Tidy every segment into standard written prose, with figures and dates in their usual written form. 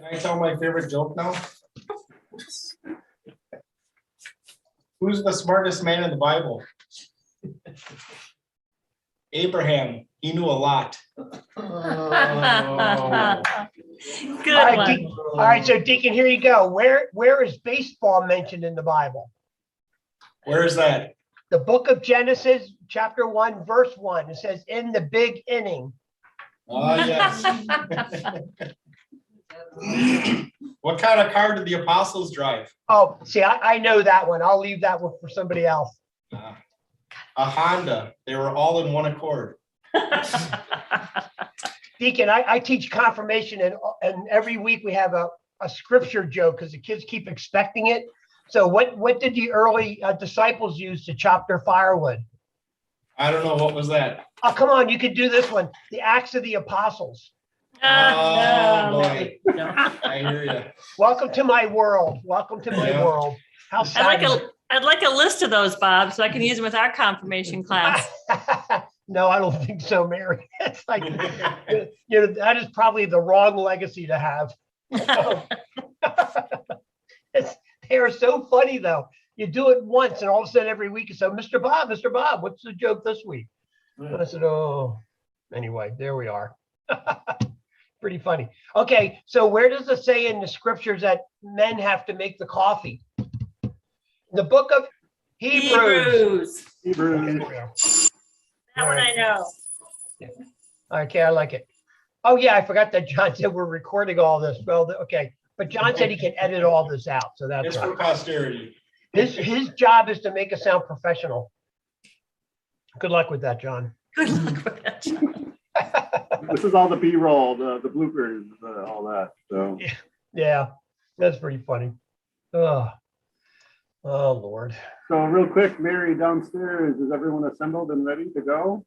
Can I tell my favorite joke now? Who's the smartest man in the Bible? Abraham. He knew a lot. Good right, one. All right, so Deacon, here you go. Where is baseball mentioned in the Bible? Where is that? The book of Genesis, chapter 1, verse 1. It says, in the big inning. Oh, yes. What kind of car did the apostles drive? Oh, see, I know that one. I'll leave that one for somebody else. A Honda. They were all in one accord. Deacon, I teach confirmation, and every week we have a scripture joke because the kids keep expecting it. So what did the early disciples use to chop their firewood? I don't know. What was that? Oh, come on, you could do this one. The Acts of the Apostles. Oh, No. boy. No. I hear you. Welcome to my world. Welcome to my Yeah. world. How sad is I'd like a list of those, Bob, so I can use them with our confirmation class. it? No, I don't think so, Mary. It's like, that is probably the wrong legacy to have. They are so funny though. You do it once and all of a sudden every week you say, Mr. Bob, what's the joke this week? And I said, oh, anyway, there we are. Pretty funny. Okay, so where does it say in the scriptures that men have to make the coffee? The book of Hebrews. Hebrews. That one I know. Okay, I like it. Oh yeah, I forgot that John said we're recording all this. Well, okay, but John said he can edit all this out, so that's It's for right. posterity. His job is to make us sound professional. Good luck with that, John. Good luck with that, John. This is all the B-roll, the bloopers, all that. So Yeah, that's pretty funny. Oh Lord. so real quick, Mary downstairs, is everyone assembled and ready to go?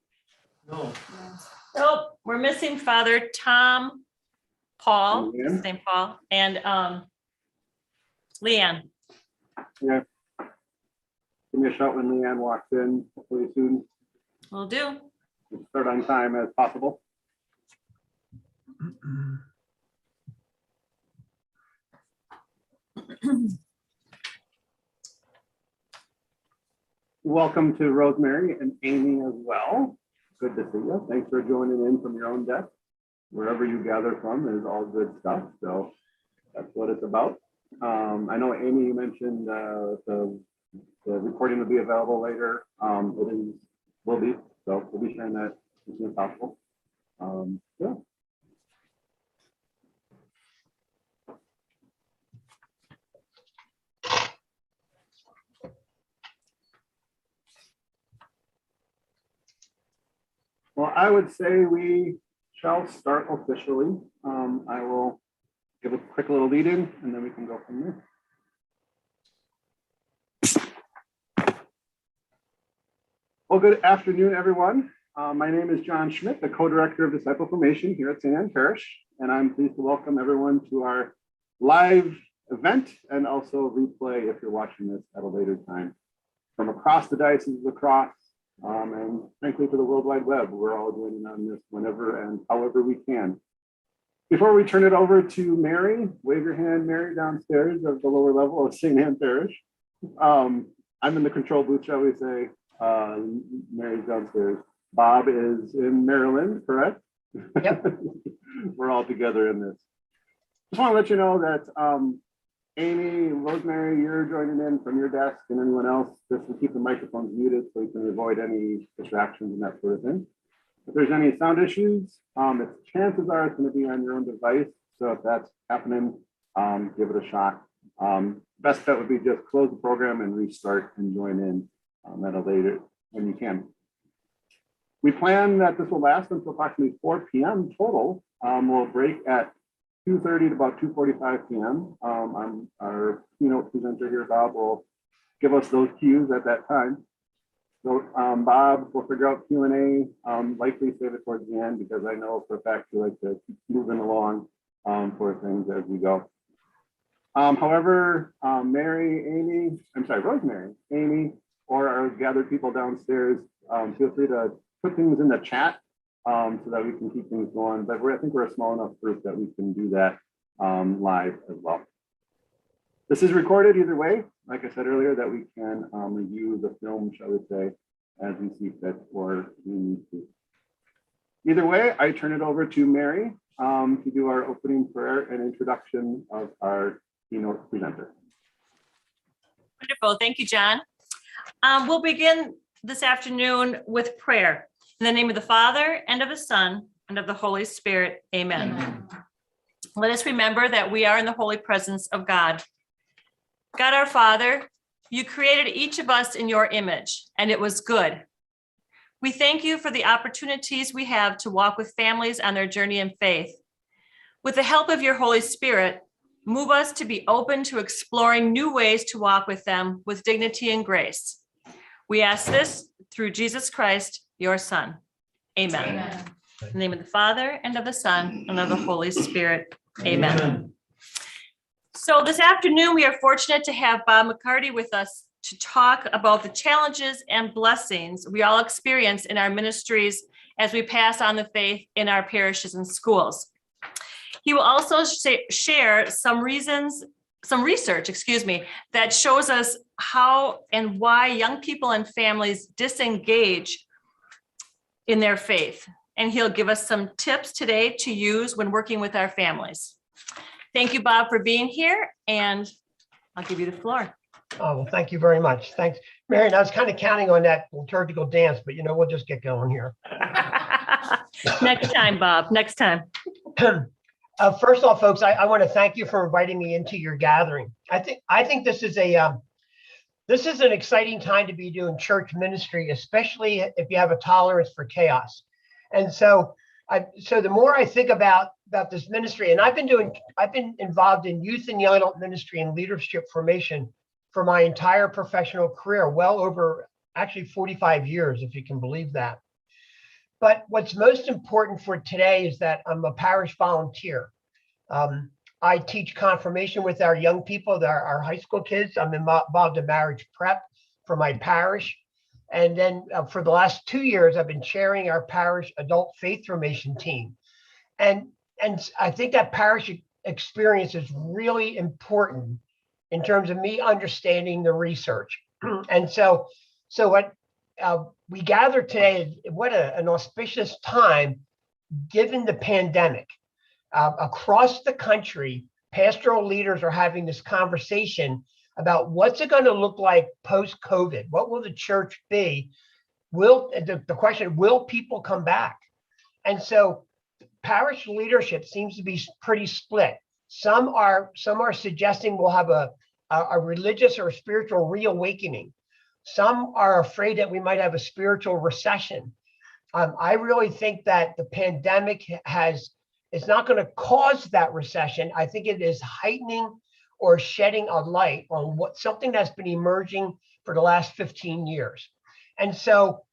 No. Nope, we're missing Father Tom Paul, Leanne? his name Paul, and Leanne. Yeah. Give me a shout when Leanne walks in, hopefully soon. Will do. We'll start on time as possible. Welcome to Rosemary and Amy as well. Good to see you. Thanks for joining in from your own desk. Wherever you gather from is all good stuff. So that's what it's about. I know Amy, you mentioned the recording will be available later. Will be. So we'll be sharing that as soon as possible. Yeah. Well, I would say we shall start officially. I will give a quick little lead in and then we can go from there. Well, good afternoon, everyone. My name is John Schmidt, the co-director of Disciple Formation here at St. Anne Parish, and I'm pleased to welcome everyone to our live event and also replay if you're watching this at a later time. From across the Diocese of La Crosse, and frankly for the World Wide Web, we're all joining on this whenever and however we can. Before we turn it over to Mary, wave your hand, Mary, downstairs of the lower level of St. Anne Parish. I'm in the control booth, shall we say. Mary's downstairs. Bob is in Maryland, correct? Yep. We're all together in this. Just want to let you know that Amy, Rosemary, you're joining in from your desk, and anyone else, just to keep the microphones muted so you can avoid any distractions and that sort of thing. If there's any sound issues, chances are it's going to be on your own device. So if that's happening, give it a shot. Best bet would be just close the program and restart and join in at a later when you can. We plan that this will last until approximately 4 p.m. total. We'll break at 2:30 to about 2:45 p.m. Our keynote presenter here, Bob, will give us those cues at that time. So Bob will figure out Q&A, likely save it towards the end because I know for a fact you like to keep moving along for things as we go. However, Rosemary, Amy, or our gathered people downstairs, feel free to put things in the chat so that we can keep things going. But I think we're a small enough group that we can do that live as well. This is recorded either way, like I said earlier, that we can review the film, shall we say, as we see fit or we need to. Either way, I turn it over to Mary to do our opening prayer and introduction of our keynote presenter. Wonderful. Thank you, John. We'll begin this afternoon with prayer. In the name of the Father, and of the Son, and of the Holy Spirit. Amen. Let us remember that we are in the holy presence of God. God our Father, you created each of us in your image, and it was good. We thank you for the opportunities we have to walk with families on their journey in faith. With the help of your Holy Spirit, move us to be open to exploring new ways to walk with them with dignity and grace. We ask this through Jesus Christ, your Son. Amen. Amen. In the name of the Father, and of the Son, and of the Holy Spirit. Amen. So this afternoon, we are fortunate to have Bob McCarty with us to talk about the challenges and blessings we all experience in our ministries as we pass on the faith in our parishes and schools. He will also share some research, that shows us how and why young people and families disengage in their faith. And he'll give us some tips today to use when working with our families. Thank you, Bob, for being here, and I'll give you the floor. Oh, well, thank you very much. Thanks, Marion. I was kind of counting on that liturgical dance, but we'll just get going here. Next time, Bob, next time. First off, folks, I want to thank you for inviting me into your gathering. I think this is an exciting time to be doing church ministry, especially if you have a tolerance for chaos. And so the more I think about this ministry, and I've been involved in youth and young adult ministry and leadership formation for my entire professional career, well over actually 45 years, if you can believe that. But what's most important for today is that I'm a parish volunteer. I teach confirmation with our young people, our high school kids. I'm involved in marriage prep for my parish. And then for the last 2 years, I've been chairing our parish adult faith formation team. And I think that parish experience is really important in terms of me understanding the research. And so what we gathered today, what an auspicious time, given the pandemic. Across the country, pastoral leaders are having this conversation about what's it going to look like post-COVID? What will the church be? The question, will people come back? And so parish leadership seems to be pretty split. Some are suggesting we'll have a religious or spiritual reawakening. Some are afraid that we might have a spiritual recession. I really think that the pandemic is not going to cause that recession. I think it is heightening or shedding a light on something that's been emerging for the last 15 years. And so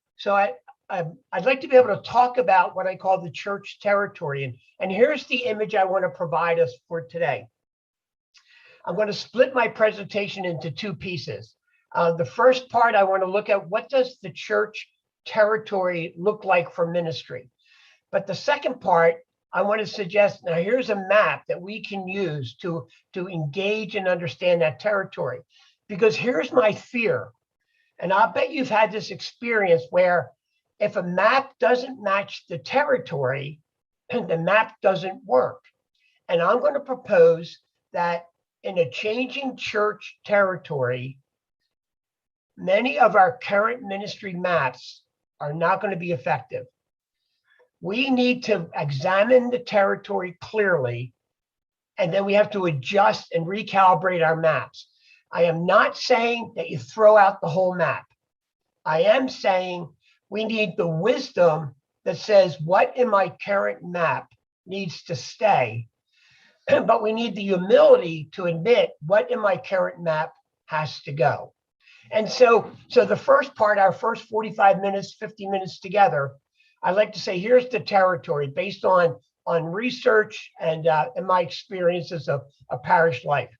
I'd like to be able to talk about what I call the church territory. And here's the image I want to provide us for today. I'm going to split my presentation into two pieces. The first part, I want to look at what does the church territory look like for ministry. But the second part, I want to suggest, now here's a map that we can use to engage and understand that territory. Because here's my fear, and I'll bet you've had this experience where if a map doesn't match the territory, the map doesn't work. And I'm going to propose that in a changing church territory, many of our current ministry maps are not going to be effective. We need to examine the territory clearly, and then we have to adjust and recalibrate our maps. I am not saying that you throw out the whole map. I am saying we need the wisdom that says what in my current map needs to stay, but we need the humility to admit what in my current map has to go. And so the first part, our first 45 minutes, 50 minutes together, I'd like to say, here's the territory based on research and my experiences of parish life.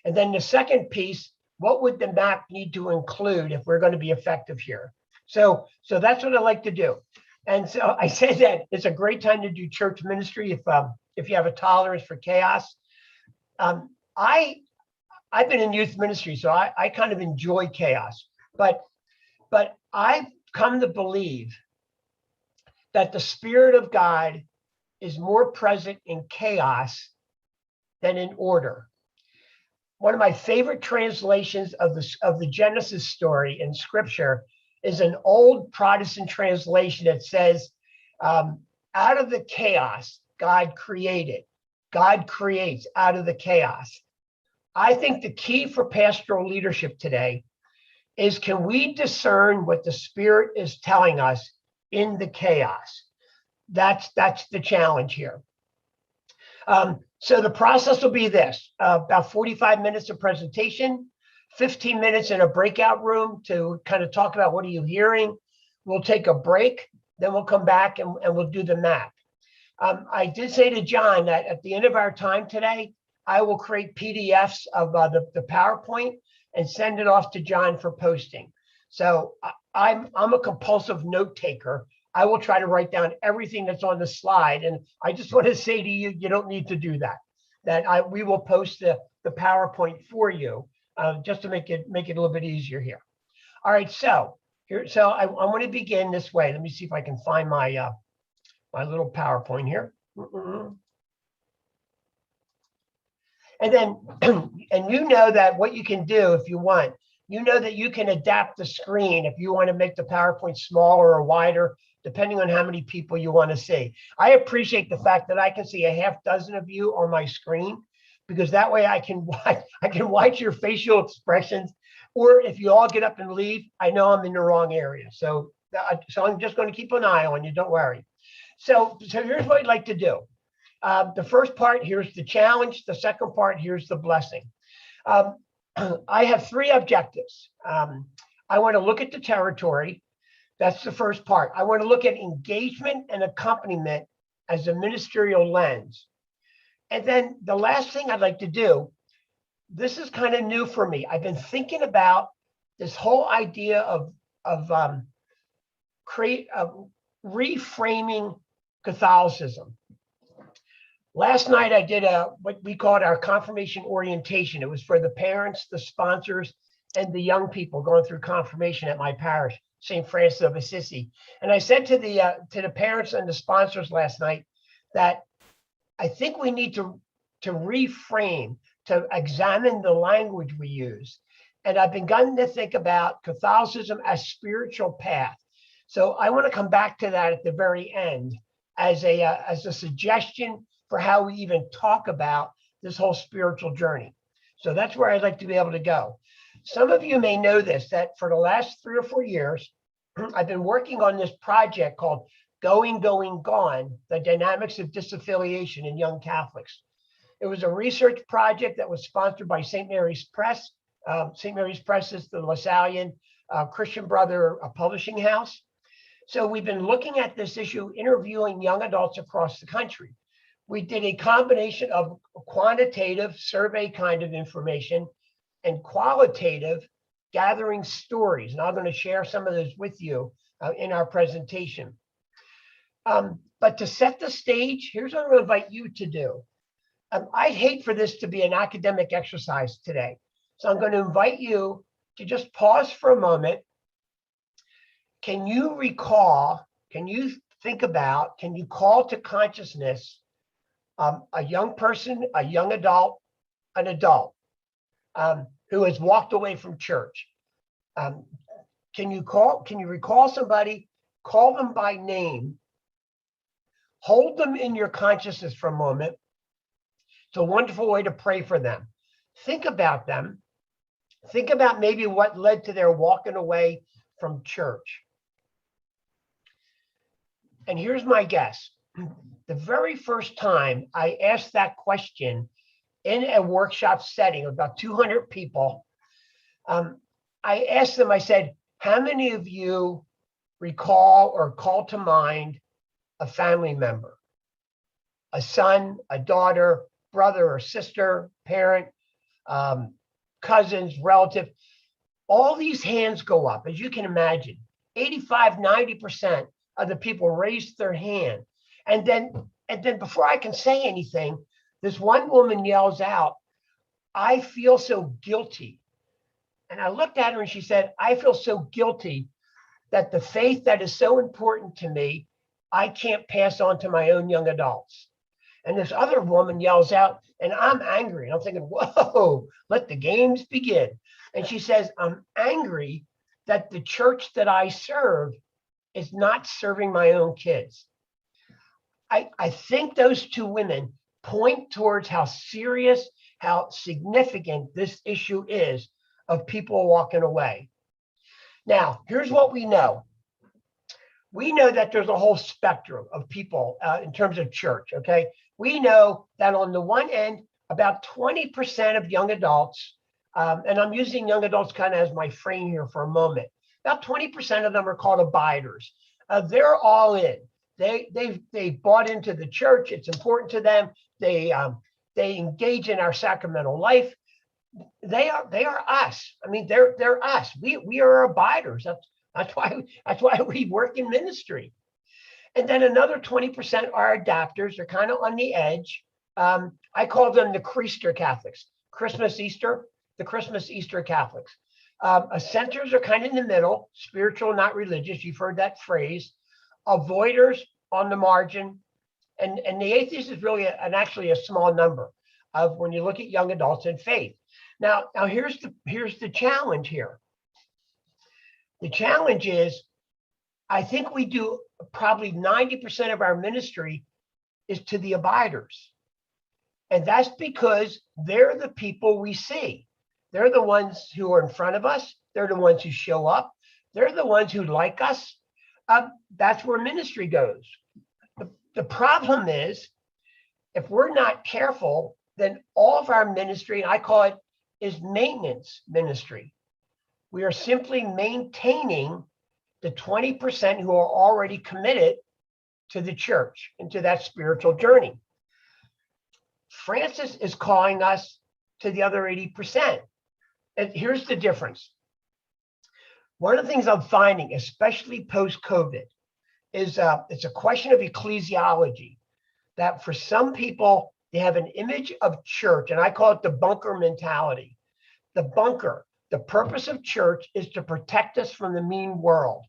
And then the second piece, what would the map need to include if we're going to be effective here? So that's what I like to do. And so I say that it's a great time to do church ministry if you have a tolerance for chaos. I've been in youth ministry, so I kind of enjoy chaos, but I've come to believe that the Spirit of God is more present in chaos than in order. One of my favorite translations of the Genesis story in Scripture is an old Protestant translation that says, out of the chaos, God created. God creates out of the chaos. I think the key for pastoral leadership today is, can we discern what the Spirit is telling us in the chaos? That's the challenge here. So the process will be this, about 45 minutes of presentation, 15 minutes in a breakout room to kind of talk about what are you hearing. We'll take a break, then we'll come back and we'll do the map. I did say to John that at the end of our time today, I will create PDFs of the PowerPoint and send it off to John for posting. So I'm a compulsive note taker. I will try to write down everything that's on the slide. And I just want to say to you, you don't need to do that. We will post the PowerPoint for you just to make it a little bit easier here. All right, so I want to begin this way. Let me see if I can find my my little PowerPoint here. And then, and you know that what you can do if you want, you know that you can adapt the screen if you want to make the PowerPoint smaller or wider, depending on how many people you want to see. I appreciate the fact that I can see a half dozen of you on my screen, because that way I can watch your facial expressions. Or if you all get up and leave, I know I'm in the wrong area. So I'm just going to keep an eye on you. Don't worry. So here's what I'd like to do. The first part, here's the challenge. The second part, here's the blessing. I have three objectives. I want to look at the territory. That's the first part. I want to look at engagement and accompaniment as a ministerial lens. And then the last thing I'd like to do, this is kind of new for me. I've been thinking about this whole idea of reframing Catholicism. Last night I did what we called our confirmation orientation. It was for the parents, the sponsors, and the young people going through confirmation at my parish, St. Francis of Assisi. And I said to the parents and the sponsors last night that I think we need to reframe, to examine the language we use. And I've begun to think about Catholicism as spiritual path. So I want to come back to that at the very end as a suggestion for how we even talk about this whole spiritual journey. So that's where I'd like to be able to go. Some of you may know this, that for the last 3 or 4 years, I've been working on this project called Going, Gone, the Dynamics of Disaffiliation in Young Catholics. It was a research project that was sponsored by St. Mary's Press. St. Mary's Press is the LaSallian Christian Brother publishing house. So we've been looking at this issue, interviewing young adults across the country. We did a combination of quantitative survey kind of information and qualitative gathering stories. And I'm going to share some of those with you in our presentation. But to set the stage, here's what I'm going to invite you to do. I'd hate for this to be an academic exercise today. So I'm going to invite you to just pause for a moment. Can you recall, can you think about, can you call to consciousness a young person, a young adult, an adult who has walked away from church? Can you recall somebody, call them by name, hold them in your consciousness for a moment. It's a wonderful way to pray for them. Think about them. Think about maybe what led to their walking away from church. And here's my guess. The very first time I asked that question in a workshop setting of about 200 people, I asked them, I said, how many of you recall or call to mind a family member? A son, a daughter, brother or sister, parent, cousins, relative. All these hands go up, as you can imagine. 85, 90% of the people raised their hand. And then before I can say anything, this one woman yells out, I feel so guilty. And I looked at her and she said, I feel so guilty that the faith that is so important to me, I can't pass on to my own young adults. And this other woman yells out, and I'm angry. And I'm thinking, whoa, let the games begin. And she says, I'm angry that the church that I serve is not serving my own kids. I think those two women point towards how serious, how significant this issue is of people walking away. Now, here's what we know. We know that there's a whole spectrum of people in terms of church, okay? We know that on the one end, about 20% of young adults, and I'm using young adults kind of as my frame here for a moment, about 20% of them are called abiders. They're all in. They bought into the church. It's important to them. They engage in our sacramental life. They are us. I mean, they're us. We are abiders. That's why we work in ministry. And then another 20% are adapters. They're kind of on the edge. I call them the Creaster Catholics. The Christmas Easter Catholics. Assenters are kind of in the middle, spiritual, not religious. You've heard that phrase. Avoiders on the margin. And the atheist is really actually a small number of when you look at young adults in faith. Now here's the challenge here. The challenge is, I think we do probably 90% of our ministry is to the abiders. And that's because they're the people we see. They're the ones who are in front of us. They're the ones who show up. They're the ones who like us. That's where ministry goes. The problem is, if we're not careful, then all of our ministry, I call it, is maintenance ministry. We are simply maintaining the 20% who are already committed to the church and to that spiritual journey. Francis is calling us to the other 80%. And here's the difference. One of the things I'm finding, especially post-COVID, is it's a question of ecclesiology, that for some people, they have an image of church, and I call it the bunker mentality. The bunker, the purpose of church is to protect us from the mean world.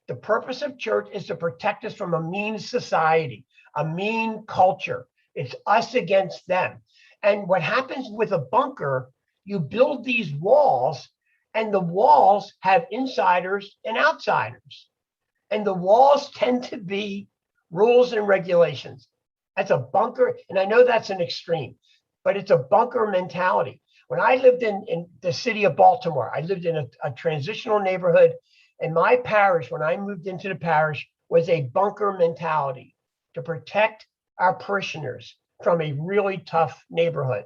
The purpose of church is to protect us from a mean society, a mean culture. It's us against them. And what happens with a bunker, you build these walls, and the walls have insiders and outsiders. And the walls tend to be rules and regulations. That's a bunker. And I know that's an extreme, but it's a bunker mentality. When I lived in the city of Baltimore, I lived in a transitional neighborhood, and my parish, when I moved into the parish, was a bunker mentality to protect our parishioners from a really tough neighborhood.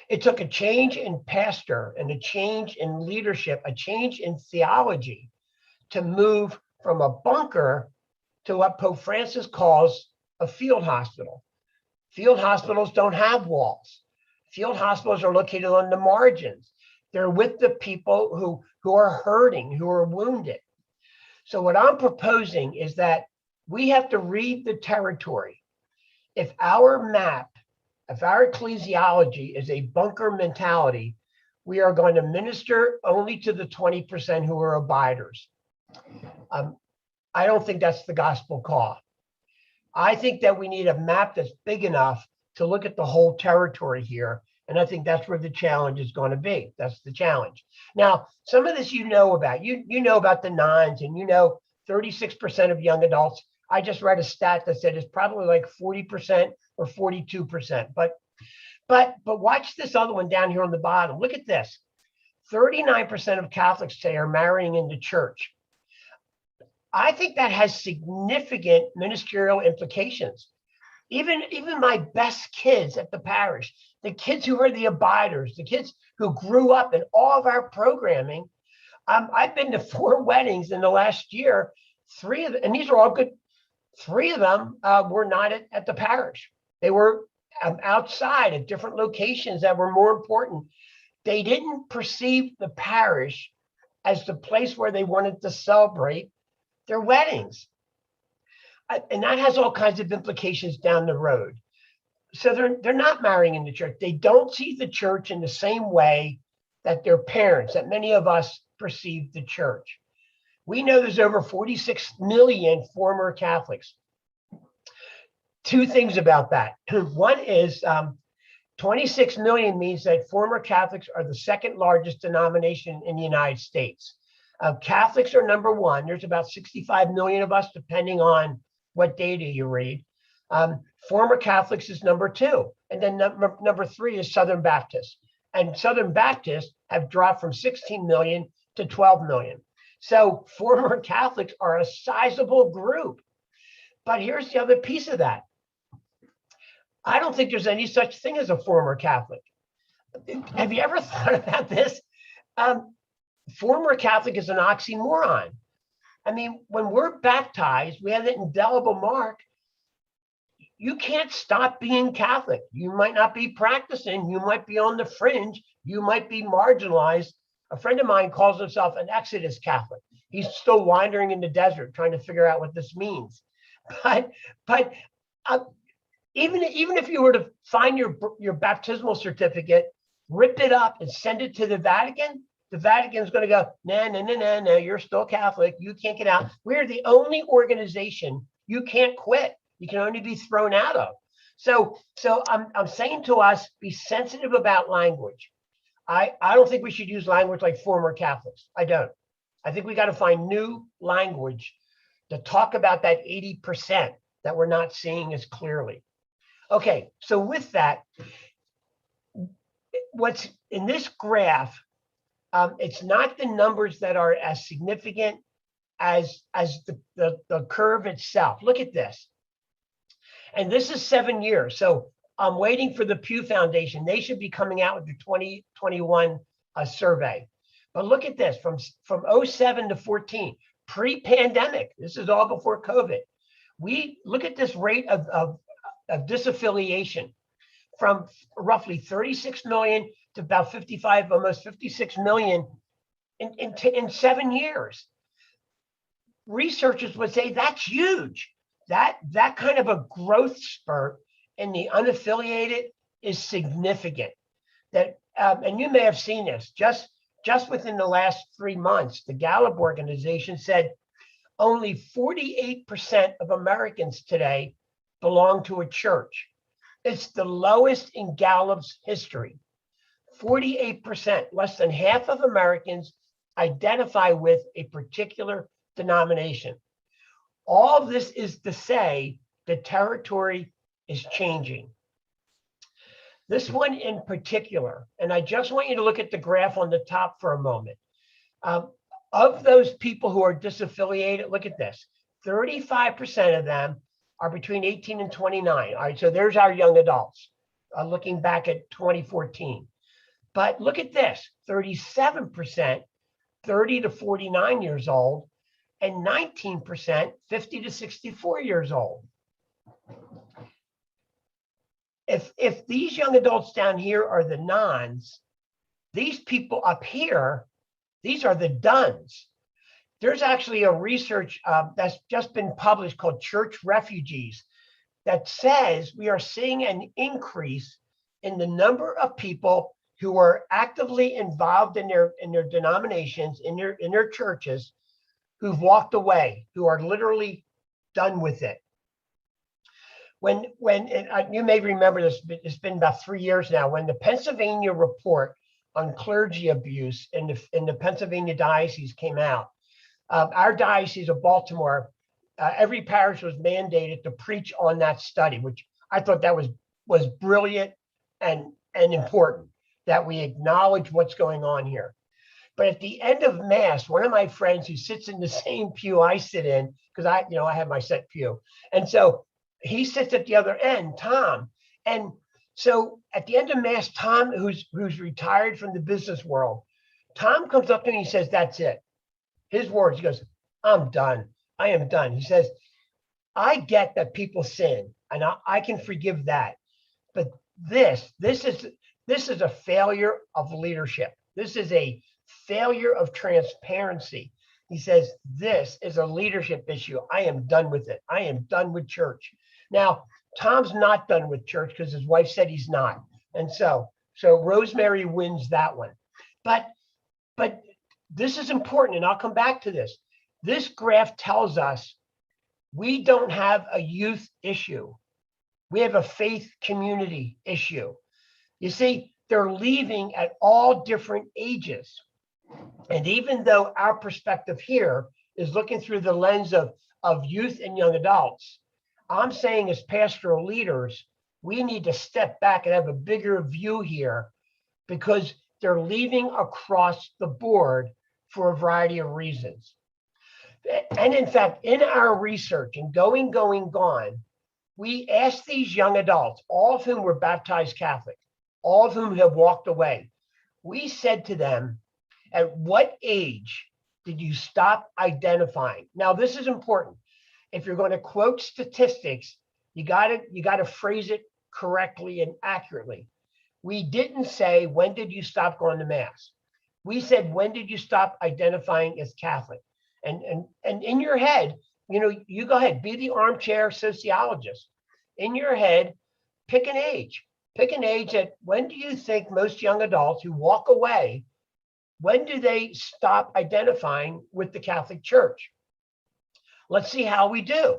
It took a change in pastor and a change in leadership, a change in theology to move from a bunker to what Pope Francis calls a field hospital. Field hospitals don't have walls. Field hospitals are located on the margins. They're with the people who are hurting, who are wounded. So what I'm proposing is that we have to read the territory. If our map, if our ecclesiology is a bunker mentality, we are going to minister only to the 20% who are abiders. I don't think that's the gospel call. I think that we need a map that's big enough to look at the whole territory here. And I think that's where the challenge is going to be. That's the challenge. Now, some of this you know about. You know about the nines, and you know 36% of young adults. I just read a stat that said it's probably like 40% or 42%. But watch this other one down here on the bottom. Look at this. 39% of Catholics say are marrying into church. I think that has significant ministerial implications. Even my best kids at the parish, the kids who are the abiders, the kids who grew up in all of our programming. I've been to 4 weddings in the last year. 3 of them, and these are all good. 3 of them were not at the parish. They were outside at different locations that were more important. They didn't perceive the parish as the place where they wanted to celebrate their weddings. And that has all kinds of implications down the road. so they're not marrying in the church. They don't see the church in the same way that their parents, that many of us perceive the church. We know there's over 46 million former Catholics. Two things about that. One is 26 million means that former Catholics are the second largest denomination in the United States. Catholics are number one. There's about 65 million of us, depending on what data you read. Former Catholics is number two. And then number three is Southern Baptists. And Southern Baptists have dropped from 16 million to 12 million. So former Catholics are a sizable group. But here's the other piece of that. I don't think there's any such thing as a former Catholic. Have you ever thought about this? Former Catholic is an oxymoron. I mean, when we're baptized, we have an indelible mark. You can't stop being Catholic. You might not be practicing. You might be on the fringe. You might be marginalized. A friend of mine calls himself an Exodus Catholic. He's still wandering in the desert trying to figure out what this means. But even if you were to find your baptismal certificate, rip it up and send it to the Vatican's going to go, no, you're still Catholic. You can't get out. We're the only organization you can't quit. You can only be thrown out of. So I'm saying to us, be sensitive about language. I don't think we should use language like former Catholics. I don't. I think we got to find new language to talk about that 80% that we're not seeing as clearly. Okay, so with that, what's in this graph, it's not the numbers that are as significant as the curve itself. Look at this. And this is 7 years. So I'm waiting for the Pew Foundation. They should be coming out with the 2021 survey. But look at this, from 07 to 14, pre-pandemic. This is all before COVID. We look at this rate of disaffiliation from roughly 36 million to about 55, almost 56 million in 7 years. Researchers would say that's huge. That kind of a growth spurt in the unaffiliated is significant. That and you may have seen this just within the last 3 months. The Gallup organization said only 48% of Americans today belong to a church. It's the lowest in Gallup's history. 48%, less than half of Americans identify with a particular denomination. All of this is to say the territory is changing. This one in particular, and I just want you to look at the graph on the top for a moment. Of those people who are disaffiliated, look at this. 35% of them are between 18 and 29. All right, so there's our young adults, looking back at 2014. But look at this, 37%, 30 to 49 years old, and 19%, 50 to 64 years old. If these young adults down here are the nons, these people up here, these are the dones. There's actually a research that's just been published called Church Refugees that says we are seeing an increase in the number of people who are actively involved in their denominations, in their churches, who've walked away, who are literally done with it. When you may remember this, it's been about 3 years now, when the Pennsylvania report on clergy abuse in the Pennsylvania diocese came out. Our diocese of Baltimore, every parish was mandated to preach on that study, which I thought that was brilliant and important, that we acknowledge what's going on here. But at the end of Mass, one of my friends who sits in the same pew I sit in, because I have my set pew, and so he sits at the other end, Tom. And so at the end of Mass, Tom, who's retired from the business world, Tom comes up to me and he says, "That's it." His words, he goes, "I'm done. I am done." He says, "I get that people sin, and I can forgive that. But this is a failure of leadership. This is a failure of transparency." He says, "This is a leadership issue. I am done with it. I am done with church." Now, Tom's not done with church because his wife said he's not. And so Rosemary wins that one. But this is important, and I'll come back to this. This graph tells us we don't have a youth issue. We have a faith community issue. You see, they're leaving at all different ages. And even though our perspective here is looking through the lens of youth and young adults, I'm saying as pastoral leaders, we need to step back and have a bigger view here because they're leaving across the board for a variety of reasons. And in fact, in our research and going, gone, we asked these young adults, all of whom were baptized Catholic, all of whom have walked away. We said to them, at what age did you stop identifying? Now, this is important. If you're going to quote statistics, you got to phrase it correctly and accurately. We didn't say, when did you stop going to mass? We said, when did you stop identifying as Catholic? And in your head, you go ahead, be the armchair sociologist. In your head, pick an age. Pick an age at when do you think most young adults who walk away, when do they stop identifying with the Catholic Church? Let's see how we do.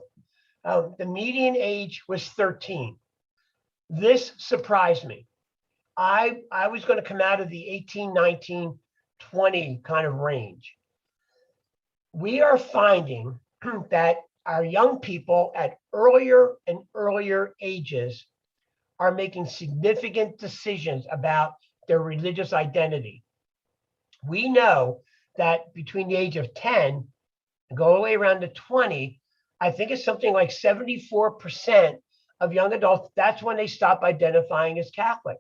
The median age was 13. This surprised me. I was going to come out of the 18, 19, 20 kind of range. We are finding that our young people at earlier and earlier ages are making significant decisions about their religious identity. We know that between the age of 10 and go all the way around to 20, I think it's something like 74% of young adults, that's when they stop identifying as Catholic.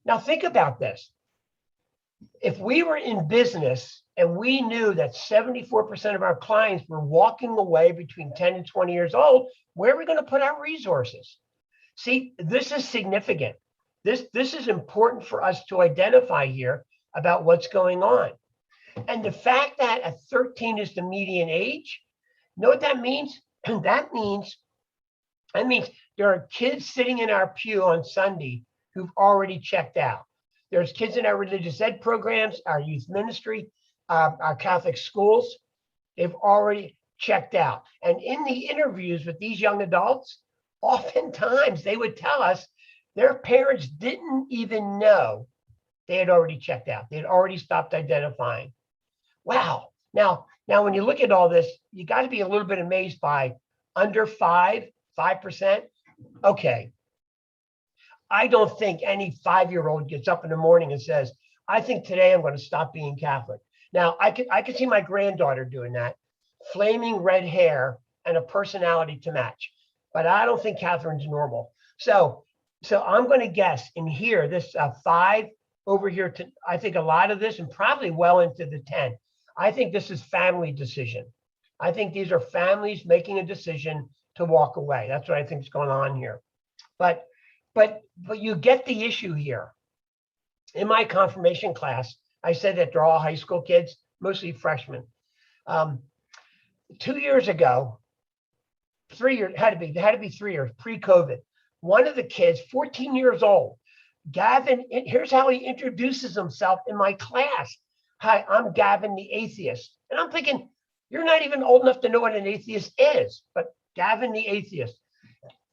Now think about this. If we were in business and we knew that 74% of our clients were walking away between 10 and 20 years old, where are we going to put our resources? See, this is significant. This is important for us to identify here about what's going on. And the fact that at 13 is the median age, you know what that means? That means there are kids sitting in our pew on Sunday who've already checked out. There's kids in our religious ed programs, our youth ministry, our Catholic schools. They've already checked out. And in the interviews with these young adults, oftentimes they would tell us their parents didn't even know they had already checked out. They had already stopped identifying. Wow. Now, when you look at all this, you got to be a little bit amazed by under 5%. Okay. I don't think any 5-year-old gets up in the morning and says, I think today I'm going to stop being Catholic. Now, I could see my granddaughter doing that, flaming red hair and a personality to match. But I don't think Catherine's normal. So I'm going to guess in here, this 5 over here to, I think a lot of this and probably well into the 10. I think this is family decision. I think these are families making a decision to walk away. That's what I think is going on here. But you get the issue here. In my confirmation class, I said that they're all high school kids, mostly freshmen. 2 years ago, 3 years, had to be 3 years, pre-COVID. One of the kids, 14 years old, Gavin, here's how he introduces himself in my class. Hi, I'm Gavin the atheist. And I'm thinking, you're not even old enough to know what an atheist is, but Gavin the atheist.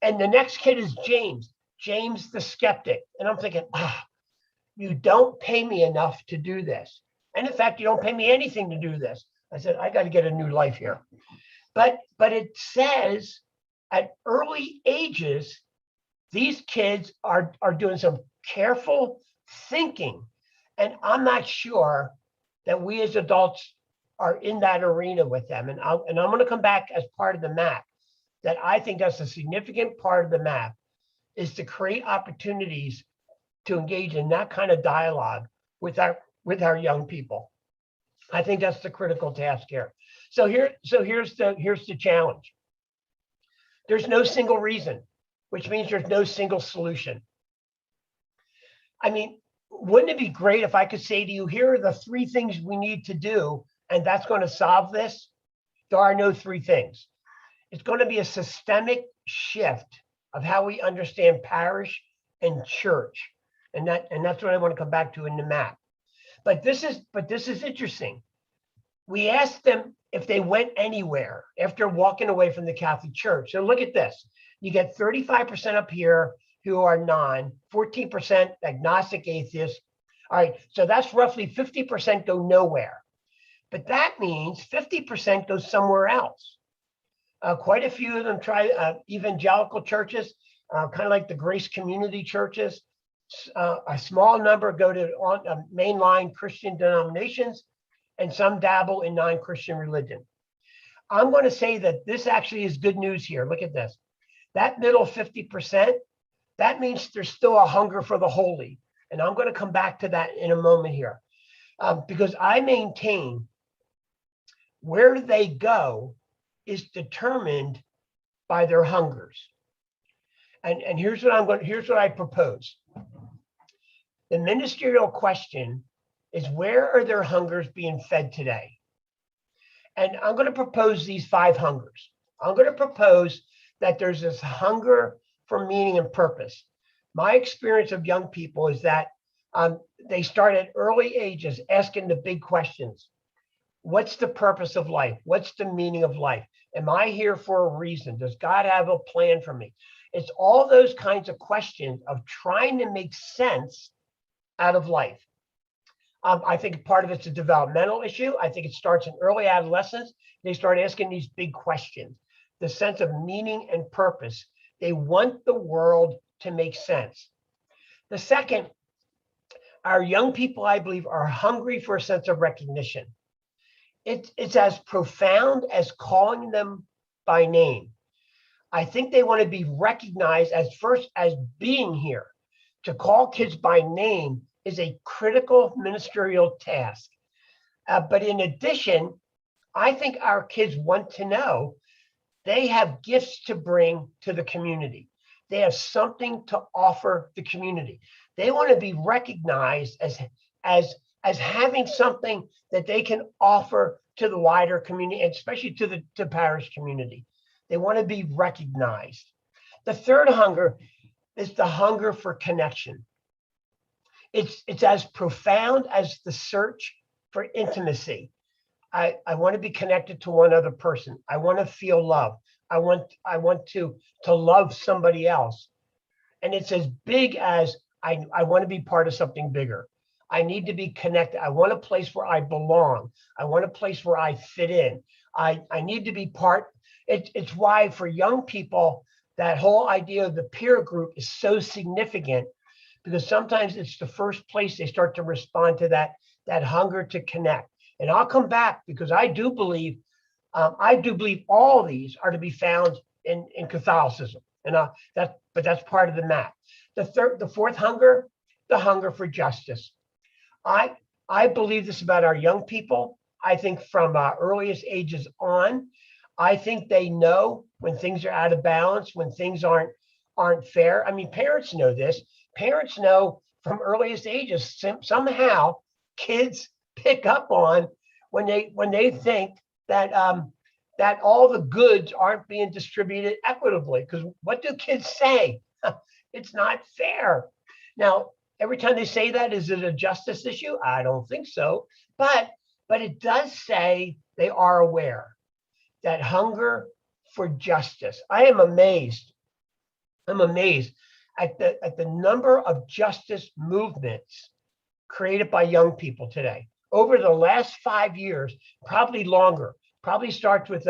And the next kid is James the skeptic. And I'm thinking, you don't pay me enough to do this. And in fact, you don't pay me anything to do this. I said, I got to get a new life here. But it says at early ages, these kids are doing some careful thinking. And I'm not sure that we as adults are in that arena with them. And I'm going to come back as part of the map, that I think that's a significant part of the map, is to create opportunities to engage in that kind of dialogue with our young people. I think that's the critical task here. So here's the challenge. There's no single reason, which means there's no single solution. I mean, wouldn't it be great if I could say to you, here are the 3 things we need to do, and that's going to solve this? There are no 3 things. It's going to be a systemic shift of how we understand parish and church. And that's what I want to come back to in the map. But this is interesting. We asked them if they went anywhere after walking away from the Catholic Church. So look at this. You get 35% up here who are 14% agnostic atheists. All right, so that's roughly 50% go nowhere. But that means 50% go somewhere else. Quite a few of them try evangelical churches, kind of like the Grace Community churches. A small number go to mainline Christian denominations, and some dabble in non-Christian religion. I'm going to say that this actually is good news here. Look at this. That middle 50%, that means there's still a hunger for the holy. And I'm going to come back to that in a moment here. Because I maintain where they go is determined by their hungers. And here's what I propose. The ministerial question is, where are their hungers being fed today? And I'm going to propose these 5 hungers. I'm going to propose that there's this hunger for meaning and purpose. My experience of young people is that they start at early ages asking the big questions. What's the purpose of life? What's the meaning of life? Am I here for a reason? Does God have a plan for me? It's all those kinds of questions of trying to make sense out of life. I think part of it's a developmental issue. I think it starts in early adolescence. They start asking these big questions, the sense of meaning and purpose. They want the world to make sense. The second, our young people, I believe, are hungry for a sense of recognition. It's as profound as calling them by name. I think they want to be recognized as first as being here. To call kids by name is a critical ministerial task. But in addition, I think our kids want to know they have gifts to bring to the community. They have something to offer the community. They want to be recognized as having something that they can offer to the wider community, and especially to the parish community. They want to be recognized. The third hunger is the hunger for connection. It's as profound as the search for intimacy. I want to be connected to one other person. I want to feel love. I want to love somebody else. And it's as big as I want to be part of something bigger. I need to be connected. I want a place where I belong. I want a place where I fit in. I need to be part. It's why for young people, that whole idea of the peer group is so significant, because sometimes it's the first place they start to respond to that hunger to connect. And I'll come back because I do believe all these are to be found in Catholicism. And that's part of the map. The fourth hunger, the hunger for justice. I believe this about our young people. I think from earliest ages on, I think they know when things are out of balance, when things aren't fair. I mean, parents know this. Parents know from earliest ages. Somehow, kids pick up on when they think that that all the goods aren't being distributed equitably. Because what do kids say? It's not fair. Now, every time they say that, is it a justice issue? I don't think so. But it does say they are aware. That hunger for justice. I am amazed. I'm amazed at the number of justice movements created by young people today. Over the last 5 years, probably longer, probably starts with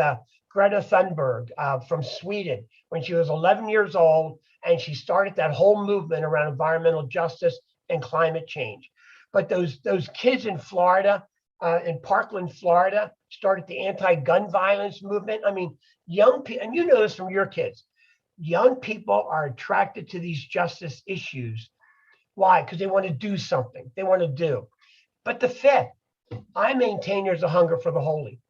Greta Thunberg from Sweden when she was 11 years old, and she started that whole movement around environmental justice and climate change. But those kids in Florida, in Parkland, Florida, started the anti-gun violence movement. I mean, young people, and you know this from your kids, young people are attracted to these justice issues. Why? Because they want to do something. They want to do. But the fifth, I maintain there's a hunger for the holy.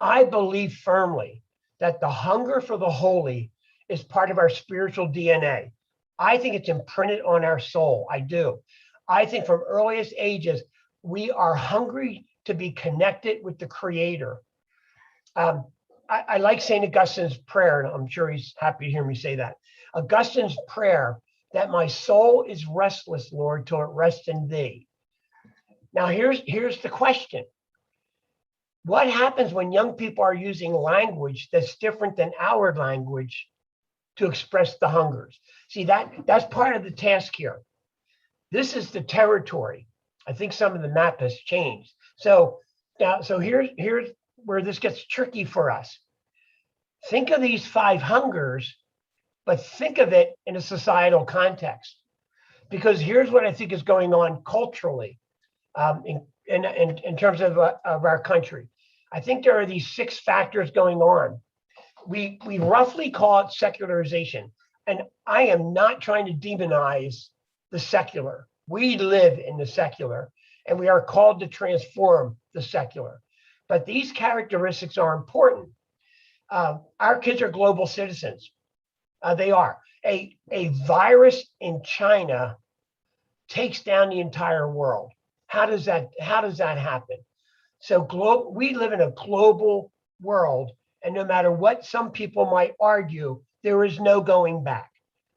I believe firmly that the hunger for the holy is part of our spiritual DNA. I think it's imprinted on our soul. I do. I think from earliest ages, we are hungry to be connected with the Creator. I like St. Augustine's prayer, and I'm sure he's happy to hear me say that. Augustine's prayer, that my soul is restless, Lord, till it rests in thee. Now, here's the question. What happens when young people are using language that's different than our language to express the hungers? See, that's part of the task here. This is the territory. I think some of the map has changed. So here's where this gets tricky for us. Think of these 5 hungers, but think of it in a societal context. Because here's what I think is going on culturally in terms of our country. I think there are these 6 factors going on. We roughly call it secularization. And I am not trying to demonize the secular. We live in the secular, and we are called to transform the secular. But these characteristics are important. Our kids are global citizens. They are. A virus in China takes down the entire world. How does that happen? So we live in a global world, and no matter what some people might argue, there is no going back.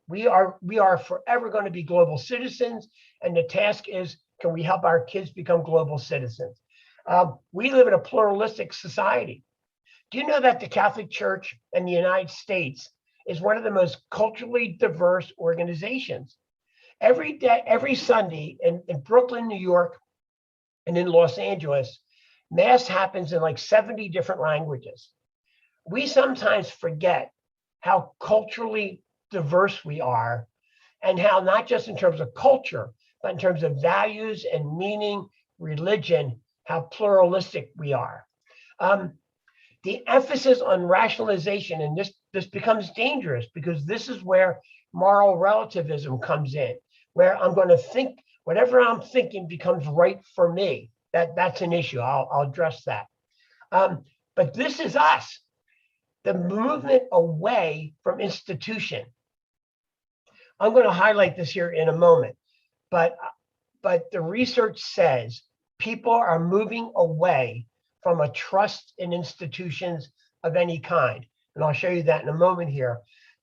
We are forever going to be global citizens, and the task is, can we help our kids become global citizens? We live in a pluralistic society. Do you know that the Catholic Church in the United States is one of the most culturally diverse organizations? Every Sunday in Brooklyn, New York, and in Los Angeles, Mass happens in like 70 different languages. We sometimes forget how culturally diverse we are, and how not just in terms of culture, but in terms of values and meaning, religion, how pluralistic we are. The emphasis on rationalization, and this becomes dangerous because this is where moral relativism comes in, where I'm going to think whatever I'm thinking becomes right for me. That's an issue. I'll address that. But this is us, the movement away from institution. I'm going to highlight this here in a moment, but the research says people are moving away from a trust in institutions of any kind. And I'll show you that in a moment here.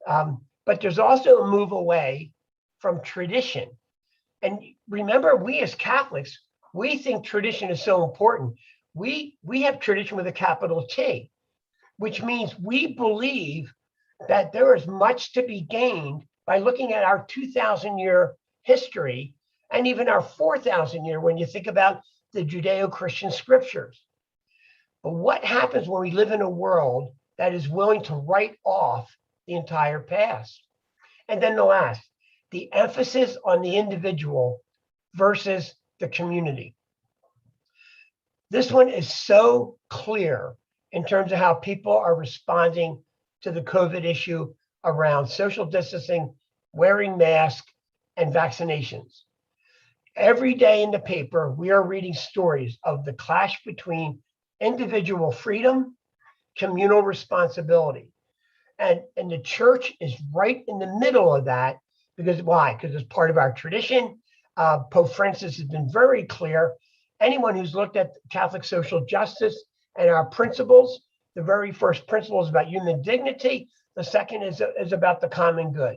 But there's also a move away from tradition. And remember, we as Catholics, we think tradition is so important. We have tradition with a capital T, which means we believe that there is much to be gained by looking at our 2,000-year history and even our 4,000 year when you think about the Judeo-Christian scriptures. But what happens when we live in a world that is willing to write off the entire past? And then the last, the emphasis on the individual versus the community. This one is so clear in terms of how people are responding to the COVID issue around social distancing, wearing masks, and vaccinations. Every day in the paper, we are reading stories of the clash between individual freedom, communal responsibility. And the church is right in the middle of that. Because why? Because it's part of our tradition. Pope Francis has been very clear. Anyone who's looked at Catholic social justice and our principles, the very first principle is about human dignity. The second is about the common good.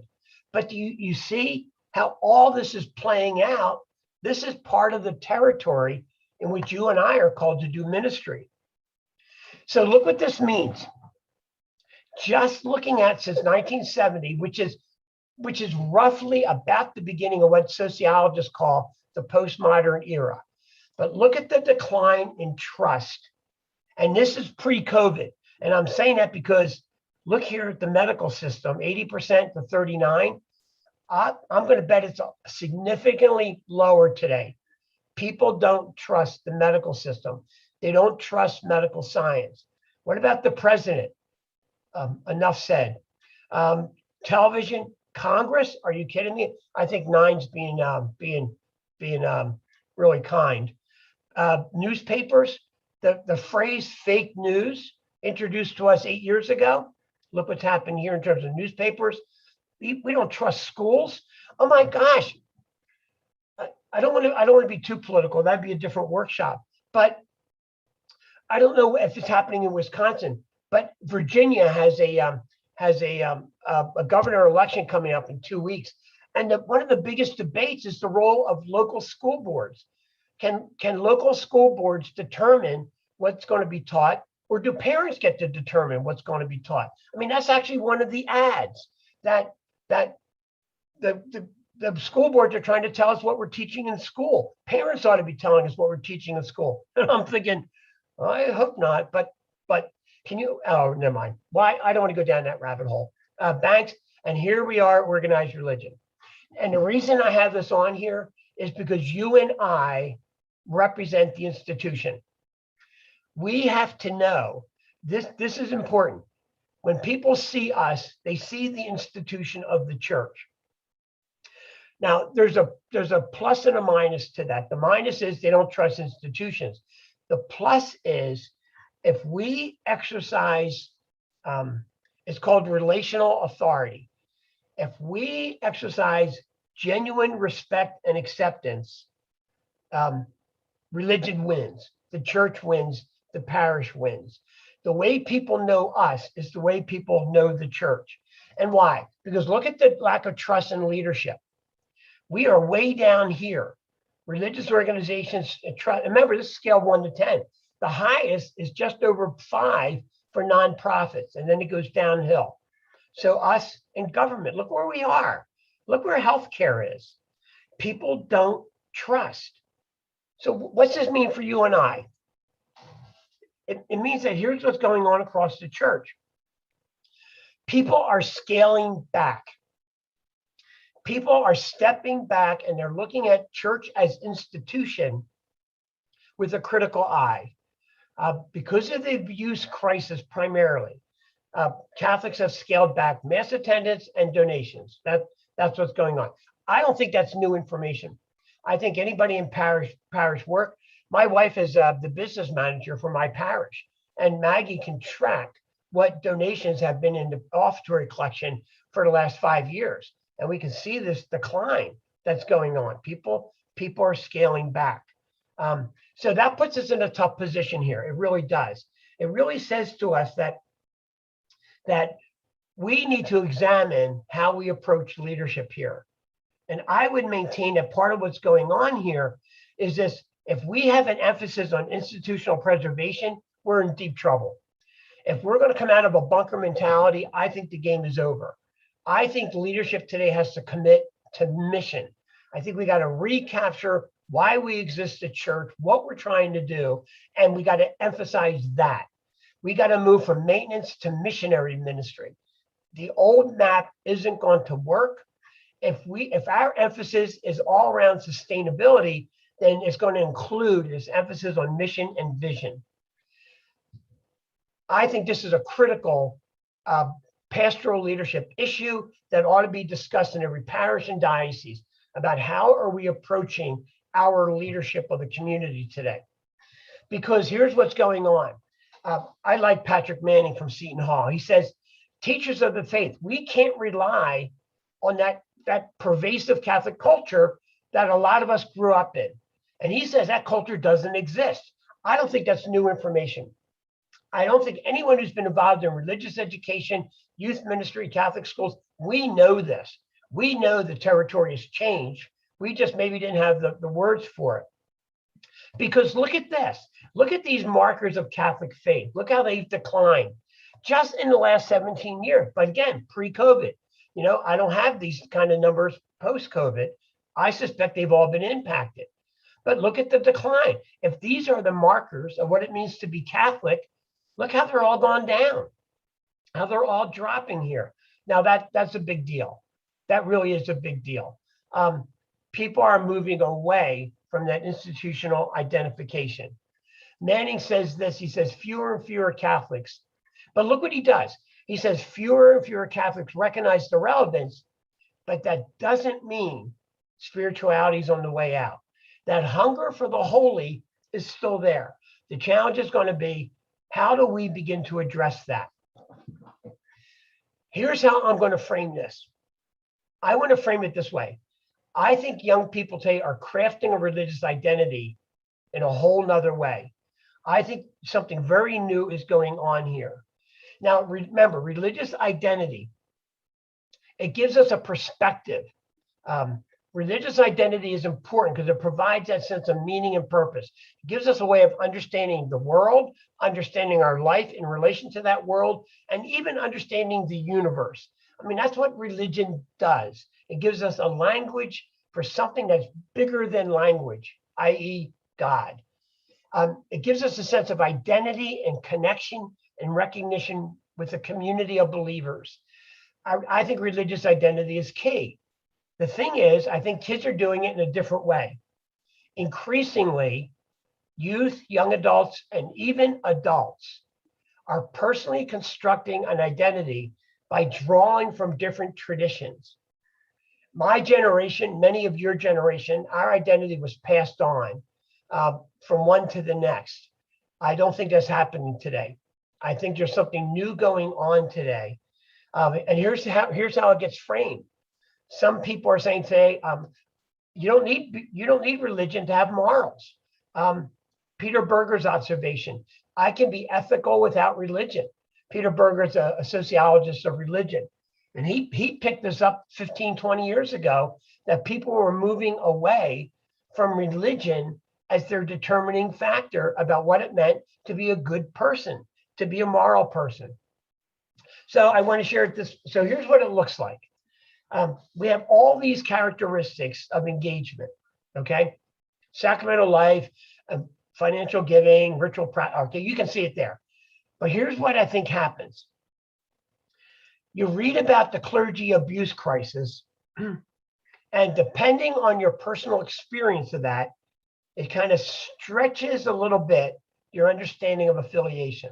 But you see how all this is playing out. This is part of the territory in which you and I are called to do ministry. So look what this means. Just looking at since 1970, which is roughly about the beginning of what sociologists call the postmodern era. But look at the decline in trust. And this is pre-COVID. And I'm saying that because look here at the medical system, 80% to 39%. I'm going to bet it's significantly lower today. People don't trust the medical system. They don't trust medical science. What about the president? Enough said. Television, Congress, are you kidding me? I think 9's being really kind. Newspapers, the phrase fake news introduced to us 8 years ago. Look what's happened here in terms of newspapers. We don't trust schools. Oh my gosh. I don't want to be too political. That'd be a different workshop. But I don't know if it's happening in Wisconsin. But Virginia has a governor election coming up in 2 weeks. And one of the biggest debates is the role of local school boards. Can local school boards determine what's going to be taught, or do parents get to determine what's going to be taught? I mean, that's actually one of the ads that the school boards are trying to tell us what we're teaching in school. Parents ought to be telling us what we're teaching in school. And I'm thinking, I hope not, but can you, oh, never mind. Why? I don't want to go down that rabbit hole. Banks, and here we are, organized religion. And the reason I have this on here is because you and I represent the institution. We have to know, this is important. When people see us, they see the institution of the church. Now, there's a plus and a minus to that. The minus is they don't trust institutions. The plus is if we exercise, it's called relational authority. If we exercise genuine respect and acceptance, religion wins, the church wins, the parish wins. The way people know us is the way people know the church. And why? Because look at the lack of trust in leadership. We are way down here. Religious organizations, remember, this is scale 1 to 10. The highest is just over 5 for nonprofits, and then it goes downhill. So us in government, look where we are. Look where healthcare is. People don't trust. So what's this mean for you and I? It means that here's what's going on across the church. People are scaling back. People are stepping back and they're looking at church as institution with a critical eye. Because of the abuse crisis primarily, Catholics have scaled back mass attendance and donations. That's what's going on. I don't think that's new information. I think anybody in parish work, my wife is the business manager for my parish, and Maggie can track what donations have been in the offertory collection for the last 5 years. And we can see this decline that's going on. People are scaling back. So that puts us in a tough position here. It really does. It really says to us that we need to examine how we approach leadership here. And I would maintain that part of what's going on here is this: if we have an emphasis on institutional preservation, we're in deep trouble. If we're going to come out of a bunker mentality, I think the game is over. I think leadership today has to commit to mission. I think we got to recapture why we exist at church, what we're trying to do, and we got to emphasize that. We got to move from maintenance to missionary ministry. The old map isn't going to work. If our emphasis is all around sustainability, then it's going to include this emphasis on mission and vision. I think this is a critical pastoral leadership issue that ought to be discussed in every parish and diocese about how are we approaching our leadership of the community today. Because here's what's going on. I like Patrick Manning from Seton Hall. He says, teachers of the faith, we can't rely on that pervasive Catholic culture that a lot of us grew up in. And he says that culture doesn't exist. I don't think that's new information. I don't think anyone who's been involved in religious education, youth ministry, Catholic schools, we know this. We know the territory has changed. We just maybe didn't have the words for it. Because look at this. Look at these markers of Catholic faith. Look how they've declined just in the last 17 years. But again, pre-COVID, I don't have these kind of numbers post-COVID. I suspect they've all been impacted. But look at the decline. If these are the markers of what it means to be Catholic, look how they're all gone down, how they're all dropping here. Now that's a big deal. That really is a big deal. People are moving away from that institutional identification. Manning says this, he says fewer and fewer Catholics, but look what he does. He says fewer and fewer Catholics recognize the relevance, but that doesn't mean spirituality is on the way out. That hunger for the holy is still there. The challenge is going to be, how do we begin to address that? Here's how I'm going to frame this. I want to frame it this way. I think young people today are crafting a religious identity in a whole nother way. I think something very new is going on here. Now, remember, religious identity, it gives us a perspective. Religious identity is important because it provides that sense of meaning and purpose. It gives us a way of understanding the world, understanding our life in relation to that world, and even understanding the universe. I mean, that's what religion does. It gives us a language for something that's bigger than language, i.e. God. It gives us a sense of identity and connection and recognition with a community of believers. I think religious identity is key. The thing is, I think kids are doing it in a different way. Increasingly, youth, young adults, and even adults are personally constructing an identity by drawing from different traditions. My generation, many of your generation, our identity was passed on from one to the next. I don't think that's happening today. I think there's something new going on today. And here's how it gets framed. Some people are saying today, you don't need religion to have morals. Peter Berger's observation, I can be ethical without religion. Peter Berger's a sociologist of religion. And he picked this up 15, 20 years ago, that people were moving away from religion as their determining factor about what it meant to be a good person, to be a moral person. So I want to share this. So here's what it looks like. We have all these characteristics of engagement, okay? Sacramental life, financial giving, ritual practice, okay, you can see it there. But here's what I think happens. You read about the clergy abuse crisis, and depending on your personal experience of that, it kind of stretches a little bit your understanding of affiliation.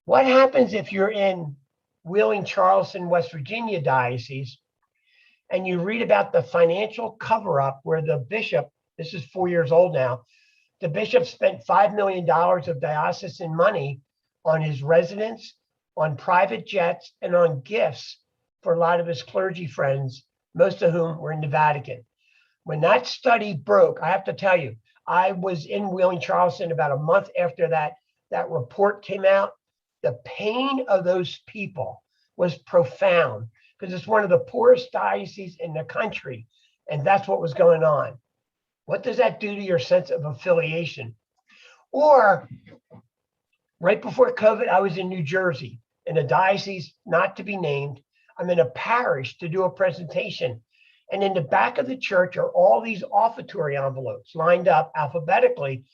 What happens if you're in Wheeling, Charleston, West Virginia diocese, and you read about the financial cover-up where the bishop, this is 4 years old now, the bishop spent $5 million of diocesan money on his residence, on private jets, and on gifts for a lot of his clergy friends, most of whom were in the Vatican. When that study broke, I have to tell you, I was in Wheeling, Charleston about a month after that report came out. The pain of those people was profound because it's one of the poorest dioceses in the country. And that's what was going on. What does that do to your sense of affiliation? Or right before COVID, I was in New Jersey in a diocese not to be named. I'm in a parish to do a presentation. And in the back of the church are all these offertory envelopes lined up alphabetically.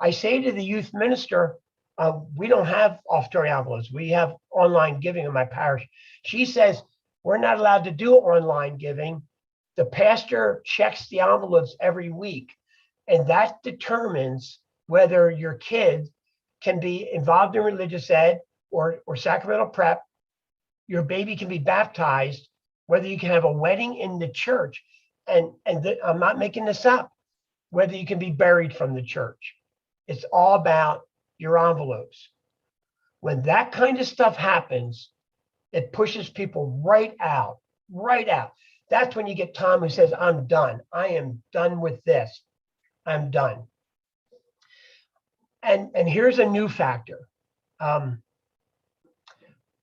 I say to the youth minister, we don't have offertory envelopes. We have online giving in my parish. She says, we're not allowed to do online giving. The pastor checks the envelopes every week, and that determines whether your kid can be involved in religious ed or sacramental prep. Your baby can be baptized, whether you can have a wedding in the church. And I'm not making this up, whether you can be buried from the church. It's all about your envelopes. When that kind of stuff happens, it pushes people right out. That's when you get Tom who says, I'm done. I am done with this. I'm done. And here's a new factor.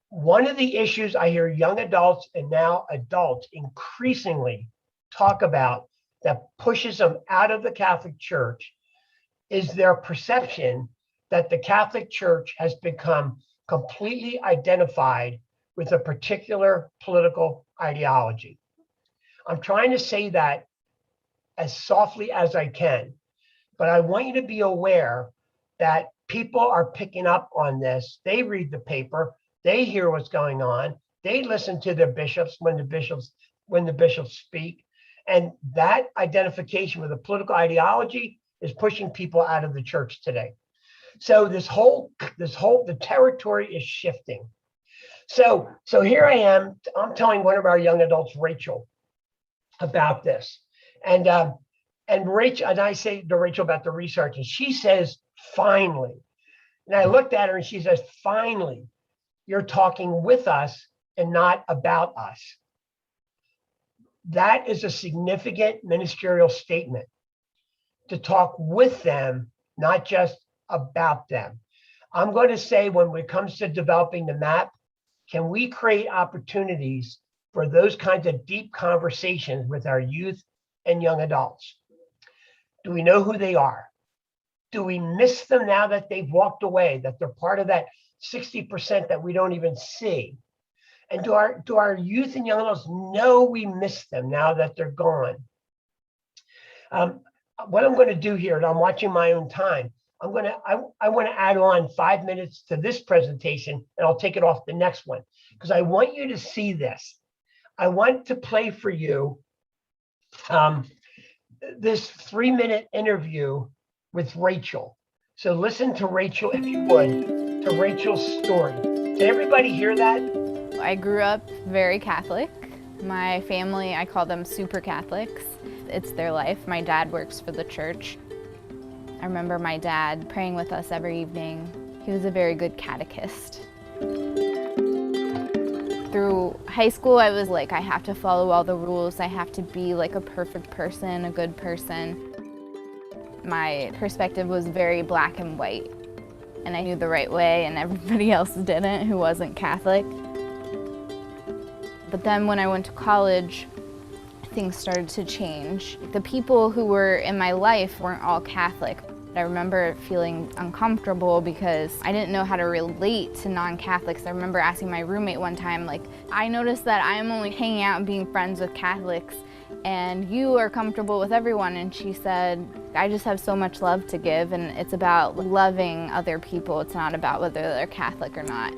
One of the issues I hear young adults and now adults increasingly talk about that pushes them out of the Catholic Church is their perception that the Catholic Church has become completely identified with a particular political ideology. I'm trying to say that as softly as I can, but I want you to be aware that people are picking up on this. They read the paper, they hear what's going on, they listen to their bishops when the bishops speak, and that identification with a political ideology is pushing people out of the church today. So the territory is shifting. So here I am. I'm telling one of our young adults, Rachel, about this, and Rachel, and I say to Rachel about the research, and she says, "Finally." And I looked at her, and she says, "Finally, you're talking with us and not about us." That is a significant ministerial statement, to talk with them, not just about them. I'm going to say when it comes to developing the map, can we create opportunities for those kinds of deep conversations with our youth and young adults? Do we know who they are? Do we miss them now that they've walked away, that they're part of that 60% that we don't even see? And do our youth and young adults know we miss them now that they're gone? What I'm going to do here, and I'm watching my own time, I want to add on 5 minutes to this presentation, and I'll take it off the next one, because I want you to see this. I want to play for you this 3-minute interview with Rachel. So listen to Rachel, if you would, to Rachel's story. Did everybody hear that? I grew up very Catholic. My family, I call them super Catholics. It's their life. My dad works for the church. I remember my dad praying with us every evening. He was a very good catechist. Through high school, I was like, I have to follow all the rules. I have to be like a perfect person, a good person. My perspective was very black and white, and I knew the right way, and everybody else didn't who wasn't Catholic. But then when I went to college, things started to change. The people who were in my life weren't all Catholic. I remember feeling uncomfortable because I didn't know how to relate to non-Catholics. I remember asking my roommate one time, like, I noticed that I'm only hanging out and being friends with Catholics, and you are comfortable with everyone. And she said, I just have so much love to give, and it's about loving other people. It's not about whether they're Catholic or not.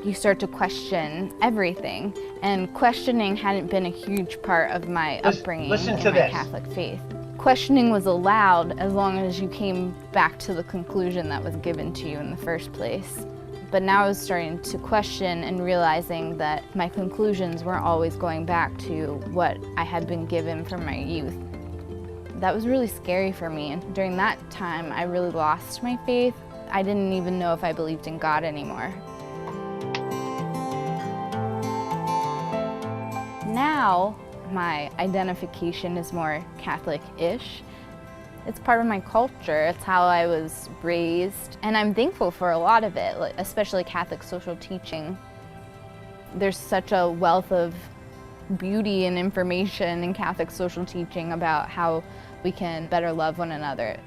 You start to question everything, and questioning hadn't been a huge part of my upbringing in my Catholic faith. Questioning was allowed as long as you came back to the conclusion that was given to you in the first place. But now I was starting to question and realizing that my conclusions weren't always going back to what I had been given from my youth. That was really scary for me, and during that time I really lost my faith. I didn't even know if I believed in God anymore. Now, my identification is more Catholic-ish. It's part of my culture. It's how I was raised, and I'm thankful for a lot of it, especially Catholic social teaching. There's such a wealth of beauty and information in Catholic social teaching about how we can better love one another.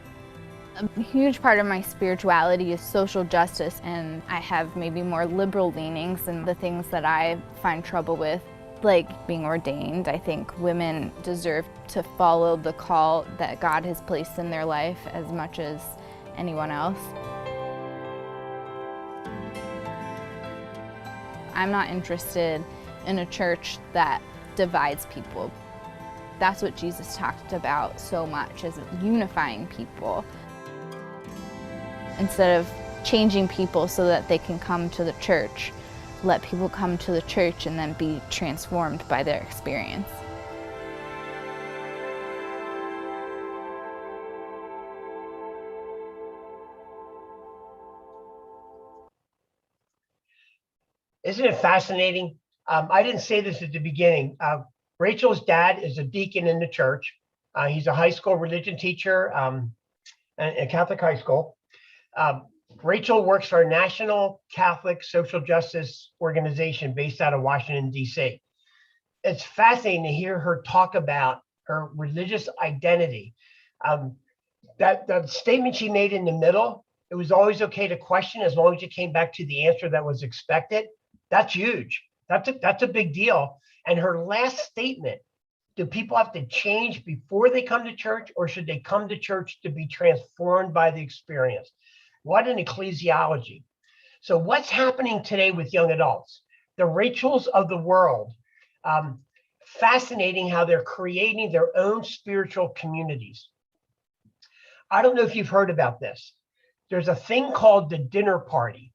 A huge part of my spirituality is social justice, and I have maybe more liberal leanings in the things that I find trouble with. Like being ordained, I think women deserve to follow the call that God has placed in their life as much as anyone else. I'm not interested in a church that divides people. That's what Jesus talked about so much, is unifying people. Instead of changing people so that they can come to the church, let people come to the church and then be transformed by their experience. Isn't it fascinating? I didn't say this at the beginning. Rachel's dad is a deacon in the church. He's a high school religion teacher at a Catholic high school. Rachel works for a national Catholic social justice organization based out of Washington, D.C. It's fascinating to hear her talk about her religious identity. That statement she made in the middle, it was always okay to question as long as you came back to the answer that was expected. That's huge. That's a big deal. And her last statement, do people have to change before they come to church, or should they come to church to be transformed by the experience? What an ecclesiology. So what's happening today with young adults? The Rachels of the world. Fascinating how they're creating their own spiritual communities. I don't know if you've heard about this. There's a thing called the dinner party.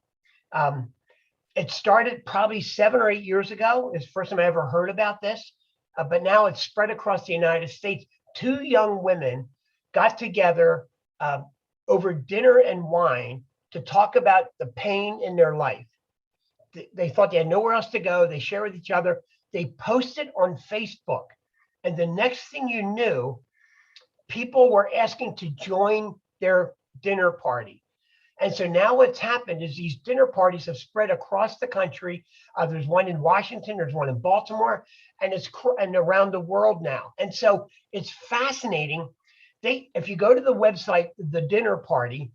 It started probably 7 or 8 years ago. It's the first time I ever heard about this, but now it's spread across the United States. 2 young women got together over dinner and wine to talk about the pain in their life. They thought they had nowhere else to go. They shared with each other. They posted on Facebook. And the next thing you knew, people were asking to join their dinner party. And so now what's happened is these dinner parties have spread across the country. There's one in Washington, there's one in Baltimore, and and around the world now. And so it's fascinating. If you go to the website, the dinner party,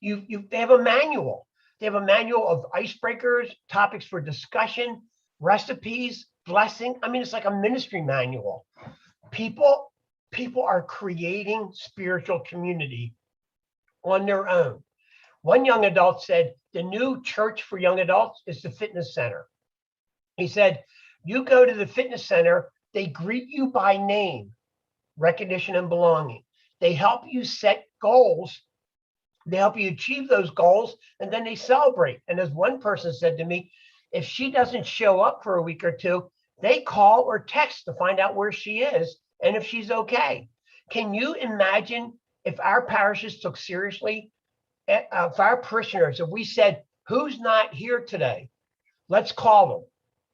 they have a manual. They have a manual of icebreakers, topics for discussion, recipes, blessing. I mean, it's like a ministry manual. People are creating spiritual community on their own. One young adult said, the new church for young adults is the fitness center. He said, you go to the fitness center, they greet you by name, recognition and belonging. They help you set goals. They help you achieve those goals, and then they celebrate. And as one person said to me, if she doesn't show up for a week or two, they call or text to find out where she is and if she's okay. Can you imagine if our parishes took seriously, if our parishioners, if we said, who's not here today? Let's call them.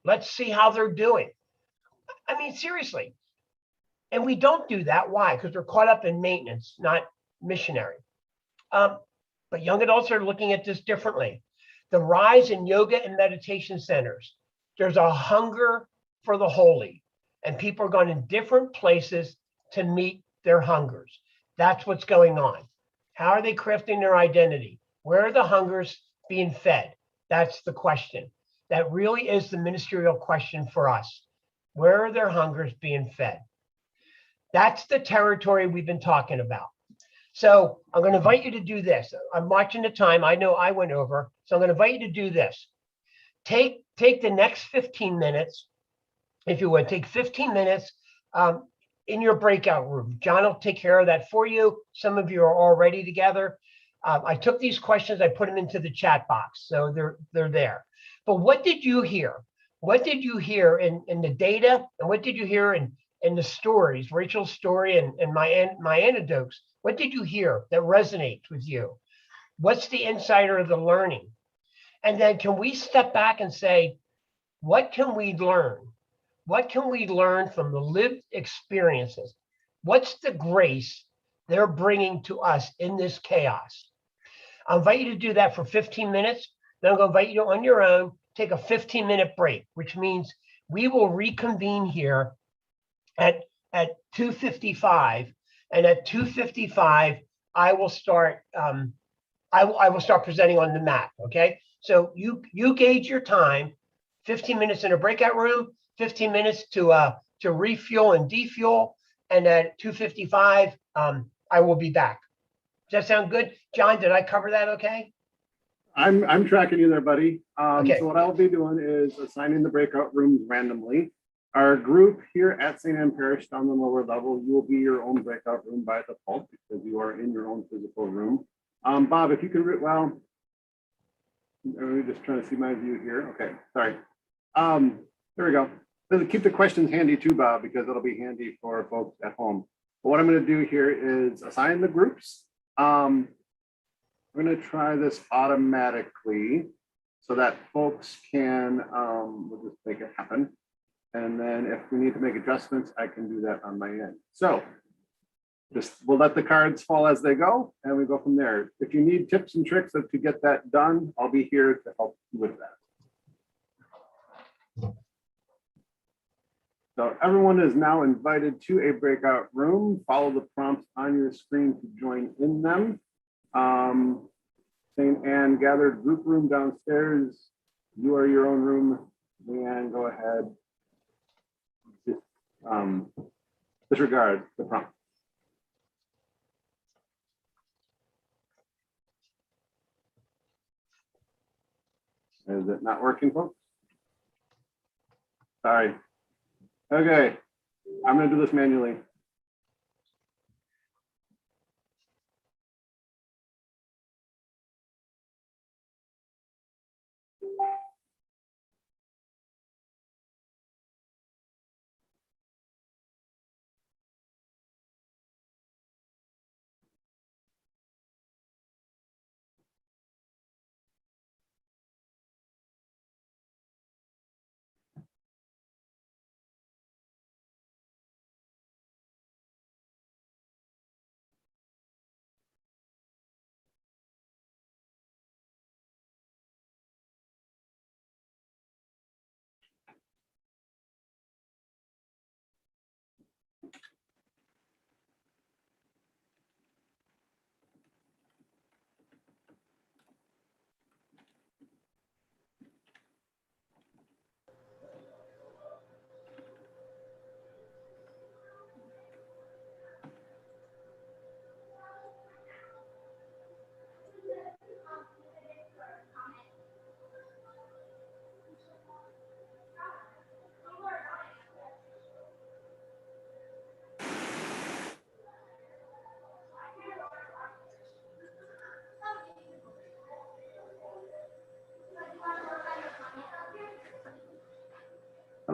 Let's see how they're doing. I mean, seriously. And we don't do that. Why? Because we're caught up in maintenance, not missionary. But young adults are looking at this differently. The rise in yoga and meditation centers. There's a hunger for the holy, and people are going in different places to meet their hungers. That's what's going on. How are they crafting their identity? Where are the hungers being fed? That's the question. That really is the ministerial question for us. Where are their hungers being fed? That's the territory we've been talking about. So I'm going to invite you to do this. I'm watching the time. I know I went over. So I'm going to invite you to do this. Take the next 15 minutes, if you would. Take 15 minutes in your breakout room. John will take care of that for you. Some of you are already together. I took these questions. I put them into the chat box. So they're there. But what did you hear? What did you hear in the data? And what did you hear in the stories, Rachel's story and my anecdotes? What did you hear that resonates with you? What's the insider of the learning? And then can we step back and say, what can we learn? What can we learn from the lived experiences? What's the grace they're bringing to us in this chaos? I invite you to do that for 15 minutes. Then I'm going to invite you to, on your own, take a 15-minute break, which means we will reconvene here at 2:55. And at 2:55, I will start. I will start presenting on the map. Okay. So you gauge your time. 15 minutes in a breakout room. 15 minutes to refuel and defuel. And at 2:55, I will be back. Does that sound good, John? Did I cover that? Okay. I'm tracking you there, buddy. Okay. So what I'll be doing is assigning the breakout rooms randomly. Our group here at St. Anne Parish down the lower level, you will be your own breakout room by default because you are in your own physical room. Bob, if you could, well, I'm just trying to see my view here. Okay, sorry. There we go. Keep the questions handy too, Bob, because it'll be handy for folks at home. But what I'm going to do here is assign the groups. I'm going to try this automatically so that folks can, we'll just make it happen. And then if we need to make adjustments, I can do that on my end. So we'll let the cards fall as they go and we go from there. If you need tips and tricks to get that done, I'll be here to help you with that. So everyone is now invited to a breakout room. Follow the prompts on your screen to join in them. St. Anne gathered group room downstairs. You are your own room. Leanne, go ahead. Disregard the prompt. Is it not working, folks? Sorry. Okay, I'm going to do this manually.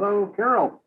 Hello, Carol.